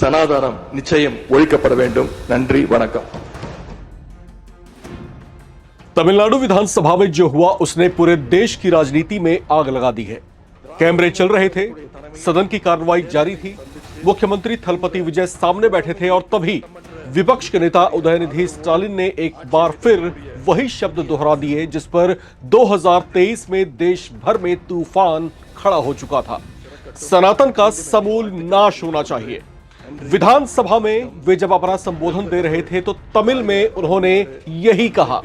சனாதனம் நிச்சயம் ஒழிக்கப்பட வேண்டும். நன்றி, வணக்கம். तमिलनाडु विधानसभा में जो हुआ उसने पूरे देश की राजनीति में आग लगा दी है। कैमरे चल रहे थे, सदन की कार्रवाई जारी थी, मुख्यमंत्री थलपति विजय सामने बैठे थे और तभी विपक्ष के नेता उदयनिधि स्टालिन ने एक बार फिर वही शब्द दोहरा दिए जिस पर 2023 में देश भर में तूफान खड़ा हो चुका था। सनातन का समूल नाश होना चाहिए। विधानसभा में वे जब अपना संबोधन दे रहे थे तो तमिल में उन्होंने यही कहा,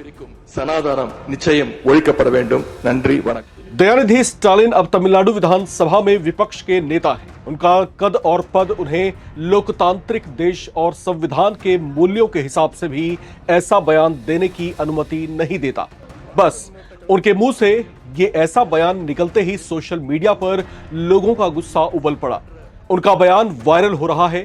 சனாதனம் நிச்சயம் ஒழிக்கப்பட வேண்டும். நன்றி, வணக்கம். दयानिधि स्टालिन अब तमिलनाडु विधानसभा में विपक्ष के नेता हैं। उनका कद और पद उन्हें लोकतांत्रिक देश और संविधान के मूल्यों के हिसाब से भी ऐसा बयान देने की अनुमति नहीं देता। बस उनके मुंह से ये ऐसा बयान निकलते ही सोशल मीडिया पर लोगों का गुस्सा उबल पड़ा। उनका बयान वायरल हो रहा है,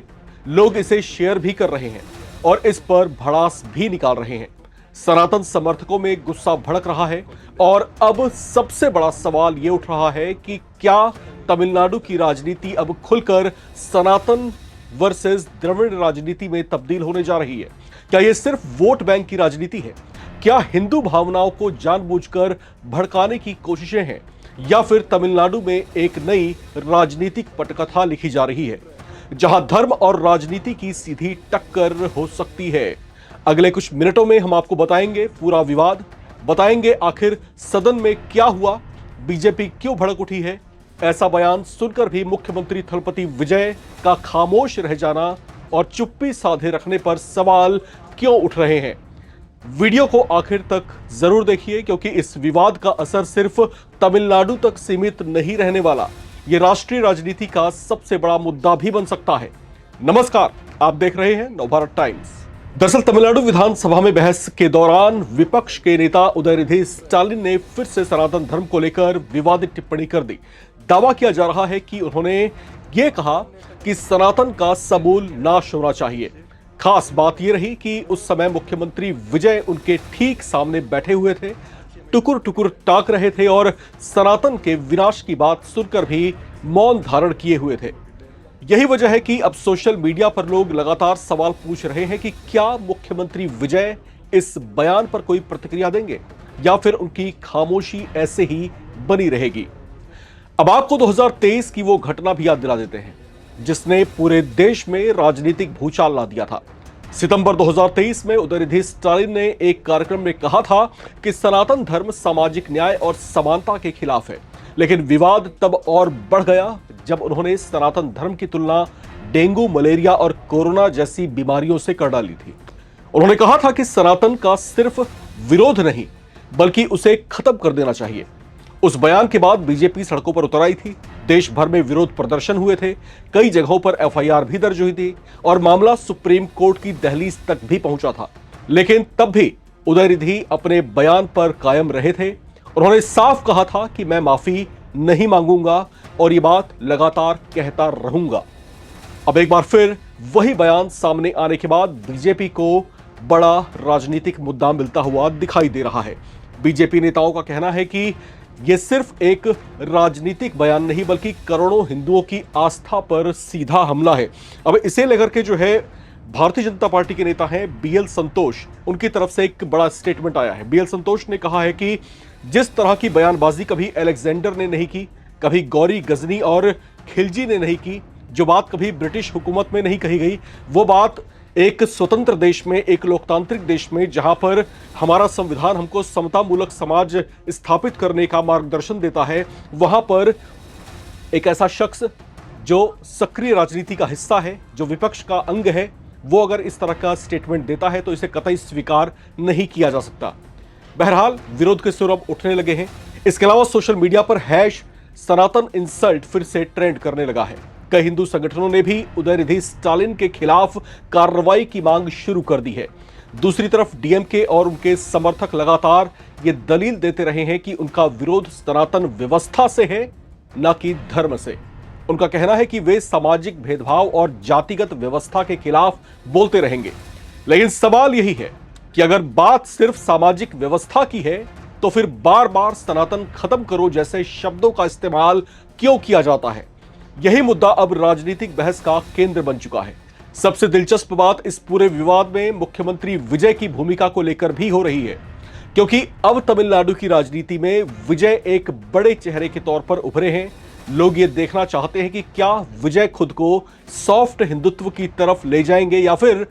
लोग इसे शेयर भी कर रहे हैं और इस पर भड़ास भी निकाल रहे हैं। सनातन समर्थकों में गुस्सा भड़क रहा है और अब सबसे बड़ा सवाल यह उठ रहा है कि क्या तमिलनाडु की राजनीति अब खुलकर सनातन वर्सेस द्रविड़ राजनीति में तब्दील होने जा रही है? क्या यह सिर्फ वोट बैंक की राजनीति है? क्या हिंदू भावनाओं को जानबूझकर भड़काने की कोशिशें हैं या फिर तमिलनाडु में एक नई राजनीतिक पटकथा लिखी जा रही है जहां धर्म और राजनीति की सीधी टक्कर हो सकती है? अगले कुछ मिनटों में हम आपको बताएंगे पूरा विवाद, बताएंगे आखिर सदन में क्या हुआ, बीजेपी क्यों भड़क उठी है, ऐसा बयान सुनकर भी मुख्यमंत्री थलपति विजय का खामोश रह जाना और चुप्पी साधे रखने पर सवाल क्यों उठ रहे हैं। वीडियो को आखिर तक जरूर देखिए क्योंकि इस विवाद का असर सिर्फ तमिलनाडु तक सीमित नहीं रहने वाला, यह राष्ट्रीय राजनीति का सबसे बड़ा मुद्दा भी बन सकता है। नमस्कार, आप देख रहे हैं नवभारत टाइम्स। दरअसल तमिलनाडु विधानसभा में बहस के दौरान विपक्ष के नेता उदयनिधि स्टालिन ने फिर से सनातन धर्म को लेकर विवादित टिप्पणी कर दी। दावा किया जा रहा है कि उन्होंने ये कहा कि सनातन का समूल नाश होना चाहिए। खास बात यह रही कि उस समय मुख्यमंत्री विजय उनके ठीक सामने बैठे हुए थे, टुकुर टुकुर ताक रहे थे और सनातन के विनाश की बात सुनकर भी मौन धारण किए हुए थे। यही वजह है कि अब सोशल मीडिया पर लोग लगातार सवाल पूछ रहे हैं कि क्या मुख्यमंत्री विजय इस बयान पर कोई प्रतिक्रिया देंगे या फिर उनकी खामोशी ऐसे ही बनी रहेगी। अब आपको 2023 की वो घटना भी याद दिला देते हैं जिसने पूरे देश में राजनीतिक भूचाल ला दिया था। सितंबर 2023 में उदयनिधि स्टालिन ने एक कार्यक्रम में कहा था कि सनातन धर्म सामाजिक न्याय और समानता के खिलाफ है, लेकिन विवाद तब और बढ़ गया जब उन्होंने सनातन धर्म की तुलना डेंगू, मलेरिया और कोरोना जैसी बीमारियों से कर डाली थी। उन्होंने कहा था कि सनातन का सिर्फ विरोध नहीं बल्कि उसे खत्म कर देना चाहिए। उस बयान के बाद बीजेपी सड़कों पर उतर आई थी, देश भर में विरोध प्रदर्शन हुए थे, कई जगहों पर एफआईआर भी दर्ज हुई थी और मामला सुप्रीम कोर्ट की दहलीज तक भी पहुंचा था। लेकिन तब भी उदयनिधि अपने बयान पर कायम रहे थे। उन्होंने साफ कहा था कि मैं माफी नहीं मांगूंगा और ये बात लगातार कहता रहूंगा। अब एक बार फिर वही बयान सामने आने के बाद बीजेपी को बड़ा राजनीतिक मुद्दा मिलता हुआ दिखाई दे रहा है। बीजेपी नेताओं का कहना है कि यह सिर्फ एक राजनीतिक बयान नहीं बल्कि करोड़ों हिंदुओं की आस्था पर सीधा हमला है। अब इसे लेकर के जो है भारतीय जनता पार्टी के नेता हैं बीएल संतोष, उनकी तरफ से एक बड़ा स्टेटमेंट आया है। बीएल संतोष ने कहा है कि जिस तरह की बयानबाजी कभी अलेक्जेंडर ने नहीं की, कभी गौरी गजनी और खिलजी ने नहीं की, जो बात कभी ब्रिटिश हुकूमत में नहीं कही गई, वो बात एक स्वतंत्र देश में, एक लोकतांत्रिक देश में जहां पर हमारा संविधान हमको समतामूलक समाज स्थापित करने का मार्गदर्शन देता है, वहां पर एक ऐसा शख्स जो सक्रिय राजनीति का हिस्सा है, जो विपक्ष का अंग है, वो अगर इस तरह का स्टेटमेंट देता है तो इसे कतई स्वीकार नहीं किया जा सकता। बहरहाल विरोध के सुर अब उठने लगे हैं। इसके अलावा सोशल मीडिया पर हैश सनातन इंसल्ट फिर से ट्रेंड करने लगा है। कई हिंदू संगठनों ने भी उदयनिधि स्टालिन के खिलाफ कार्रवाई की मांग शुरू कर दी है। दूसरी तरफ डीएमके और उनके समर्थक लगातार ये दलील देते रहे हैं कि उनका विरोध सनातन व्यवस्था से है, न कि धर्म से। उनका कहना है कि वे सामाजिक भेदभाव और जातिगत व्यवस्था के खिलाफ बोलते रहेंगे। लेकिन सवाल यही है कि अगर बात सिर्फ सामाजिक व्यवस्था की है तो फिर बार बार सनातन खत्म करो जैसे शब्दों का इस्तेमाल क्यों किया जाता है? यही मुद्दा अब राजनीतिक बहस का केंद्र बन चुका है। सबसे दिलचस्प बात इस पूरे विवाद में मुख्यमंत्री विजय की भूमिका को लेकर भी हो रही है, क्योंकि अब तमिलनाडु की राजनीति में विजय एक बड़े चेहरे के तौर पर उभरे हैं। लोग ये देखना चाहते हैं कि क्या विजय खुद को सॉफ्ट हिंदुत्व की तरफ ले जाएंगे या फिर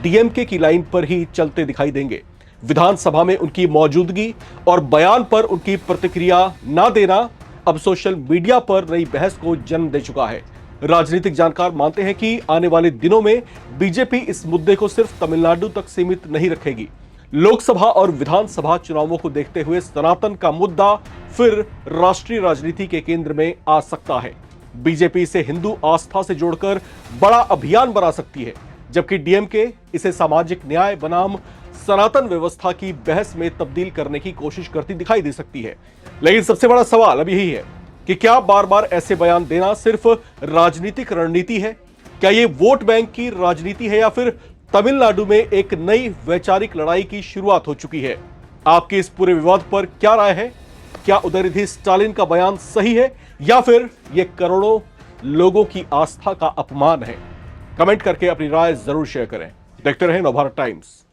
डीएमके की लाइन पर ही चलते दिखाई देंगे। विधानसभा में उनकी मौजूदगी और बयान पर उनकी प्रतिक्रिया ना देना अब सोशल मीडिया पर नई बहस को जन्म दे चुका है। राजनीतिक जानकार मानते हैं कि आने वाले दिनों में बीजेपी इस मुद्दे को सिर्फ तमिलनाडु तक सीमित नहीं रखेगी। लोकसभा और विधानसभा चुनावों को देखते हुए सनातन का मुद्दा फिर राष्ट्रीय राजनीति के केंद्र में आ सकता है। बीजेपी इसे हिंदू आस्था से जोड़कर बड़ा अभियान बना सकती है, जबकि डीएमके इसे सामाजिक न्याय बनाम सनातन व्यवस्था की बहस में तब्दील करने की कोशिश करती दिखाई दे सकती है। लेकिन सबसे बड़ा सवाल अब यही है कि क्या बार बार ऐसे बयान देना सिर्फ राजनीतिक रणनीति है? क्या ये वोट बैंक की राजनीति है या फिर तमिलनाडु में एक नई वैचारिक लड़ाई की शुरुआत हो चुकी है? आपकी इस पूरे विवाद पर क्या राय है? क्या उदयनिधि स्टालिन का बयान सही है या फिर यह करोड़ों लोगों की आस्था का अपमान है? कमेंट करके अपनी राय जरूर शेयर करें। देखते रहें नवभारत टाइम्स।